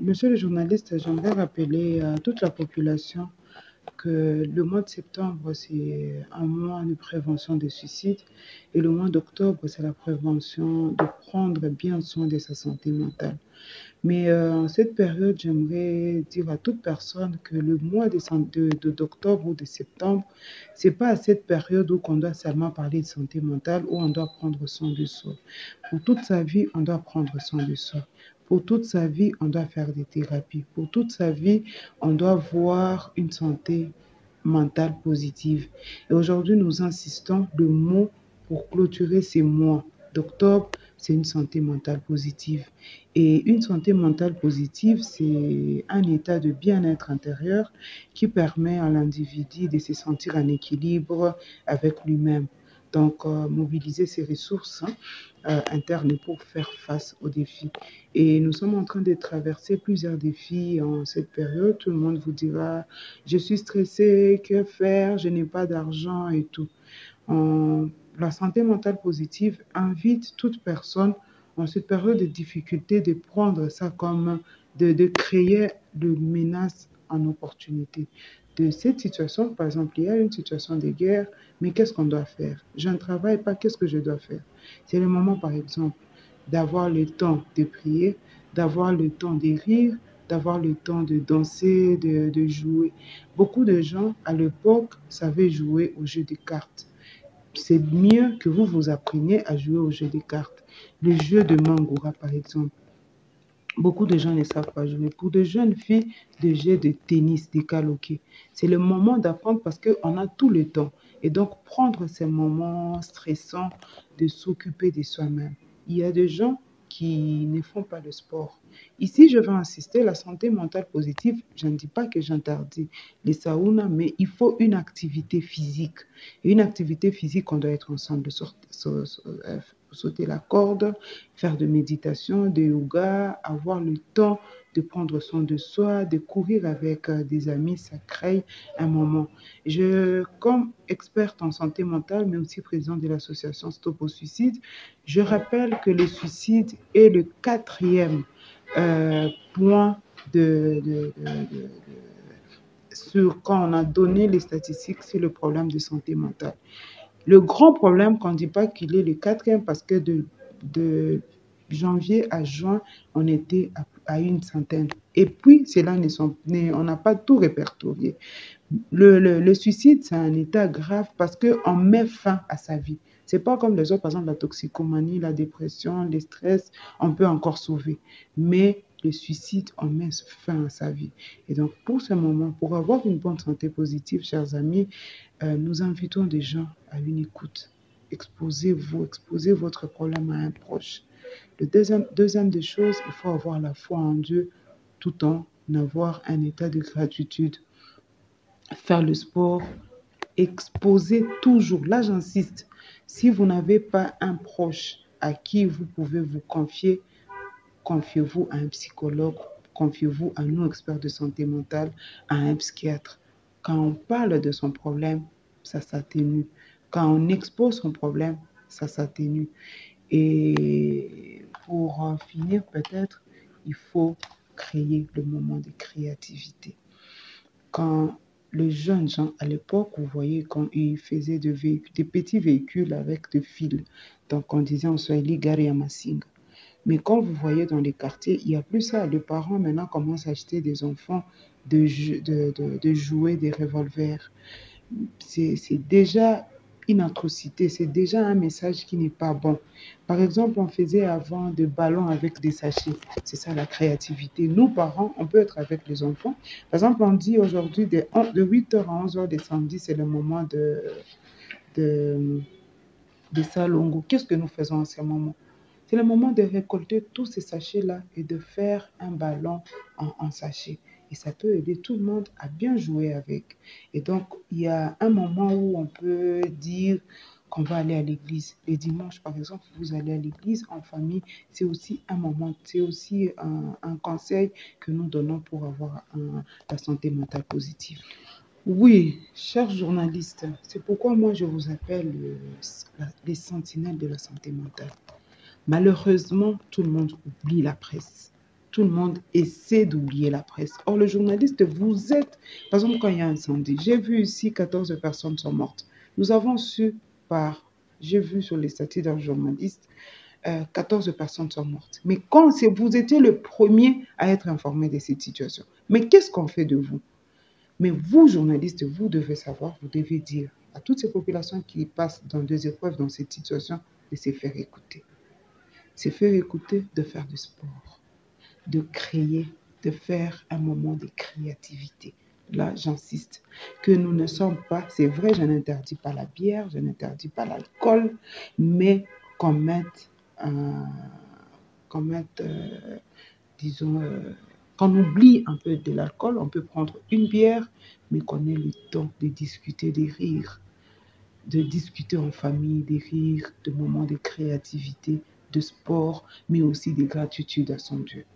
Monsieur le journaliste, j'aimerais rappeler à toute la population que le mois de septembre, c'est un mois de prévention des suicides et le mois d'octobre, c'est la prévention de prendre bien soin de sa santé mentale. Mais en cette période, j'aimerais dire à toute personne que le mois d'octobre ou de septembre, c'est pas à cette période où on doit seulement parler de santé mentale, où on doit prendre soin de soi. Pour toute sa vie, on doit prendre soin de soi. Pour toute sa vie, on doit faire des thérapies. Pour toute sa vie, on doit voir une santé mentale positive. Et aujourd'hui, nous insistons le mot pour clôturer ces mois d'octobre, c'est une santé mentale positive. Et une santé mentale positive, c'est un état de bien-être intérieur qui permet à l'individu de se sentir en équilibre avec lui-même. Donc, mobiliser ses ressources internes pour faire face aux défis. Et nous sommes en train de traverser plusieurs défis en cette période. Tout le monde vous dira, je suis stressé, que faire, je n'ai pas d'argent et tout. La santé mentale positive invite toute personne en cette période de difficulté de prendre ça comme de créer de menaces en opportunité. De cette situation, par exemple, il y a une situation de guerre, mais qu'est-ce qu'on doit faire? Je ne travaille pas, qu'est-ce que je dois faire? C'est le moment, par exemple, d'avoir le temps de prier, d'avoir le temps de rire, d'avoir le temps de danser, de jouer. Beaucoup de gens, à l'époque, savaient jouer au jeu des cartes. C'est mieux que vous appreniez à jouer au jeu des cartes. Le jeu de Mangoura, par exemple. Beaucoup de gens ne savent pas jouer. Pour de jeunes filles, des jeux de tennis, des karaokés. C'est le moment d'apprendre parce qu'on a tout le temps. Et donc, prendre ces moments stressants de s'occuper de soi-même. Il y a des gens qui ne font pas de sport. Ici, je vais insister, la santé mentale positive, je ne dis pas que j'interdis les saunas, mais il faut une activité physique. Et une activité physique, on doit être ensemble, sauter la corde, faire de méditation, de yoga, avoir le temps de prendre soin de soi, de courir avec des amis, ça crée un moment. Comme experte en santé mentale, mais aussi présidente de l'association Stop au suicide, je rappelle que le suicide est le quatrième point sur quand on a donné les statistiques sur le problème de santé mentale. Le grand problème, qu'on ne dit pas qu'il est le quatrième, parce que de janvier à juin, on était à une centaine. Et puis, on n'a pas tout répertorié. Le suicide, c'est un état grave parce qu'on met fin à sa vie. Ce n'est pas comme les autres, par exemple, la toxicomanie, la dépression, le stress, on peut encore sauver. Mais le suicide, on met fin à sa vie. Et donc, pour ce moment, pour avoir une bonne santé positive, chers amis, nous invitons des gens à une écoute. Exposez-vous, exposez votre problème à un proche. Le deuxième des choses, il faut avoir la foi en Dieu tout en avoir un état de gratitude. Faire le sport, exposer toujours. Là, j'insiste, si vous n'avez pas un proche à qui vous pouvez vous confier, confiez-vous à un psychologue, confiez-vous à nous, experts de santé mentale, à un psychiatre. Quand on parle de son problème, ça s'atténue. Quand on expose son problème, ça s'atténue. Et pour finir, peut-être, il faut créer le moment de créativité. Quand les jeunes gens, à l'époque, vous voyez, quand ils faisaient des petits véhicules avec des fils, donc on disait en Swahili, gari ya masinga. Mais quand vous voyez dans les quartiers, il n'y a plus ça. Les parents maintenant commencent à acheter des enfants de jouer des revolvers. C'est déjà une atrocité, c'est déjà un message qui n'est pas bon. Par exemple, on faisait avant des ballons avec des sachets. C'est ça la créativité. Nous, parents, on peut être avec les enfants. Par exemple, on dit aujourd'hui de 8h à 11h des samedis, c'est le moment de Salongo. Qu'est-ce que nous faisons en ce moment? C'est le moment de récolter tous ces sachets-là et de faire un ballon en sachet. Et ça peut aider tout le monde à bien jouer avec. Et donc, il y a un moment où on peut dire qu'on va aller à l'église. Les dimanches, par exemple, vous allez à l'église en famille. C'est aussi un moment, c'est aussi un conseil que nous donnons pour avoir la santé mentale positive. Oui, chers journalistes, c'est pourquoi moi je vous appelle les sentinelles de la santé mentale. Malheureusement, tout le monde oublie la presse. tout le monde essaie d'oublier la presse. Or, le journaliste, vous êtes... Par exemple, quand il y a un incendie, j'ai vu ici 14 personnes sont mortes. Nous avons su j'ai vu sur les statuts d'un journaliste, 14 personnes sont mortes. Mais quand vous étiez le premier à être informé de cette situation, mais qu'est-ce qu'on fait de vous? Mais vous, journalistes, vous devez savoir, vous devez dire à toutes ces populations qui passent dans des épreuves dans cette situation de se faire écouter. Se faire écouter, de faire du sport, de créer, de faire un moment de créativité. Là, j'insiste, que nous ne sommes pas, c'est vrai, je n'interdis pas la bière, je n'interdis pas l'alcool, mais qu'on mette, disons, qu'on oublie un peu de l'alcool, on peut prendre une bière, mais qu'on ait le temps de discuter, de rire, de discuter en famille, de rire, de moments de créativité, de sport, mais aussi de gratitude à son Dieu.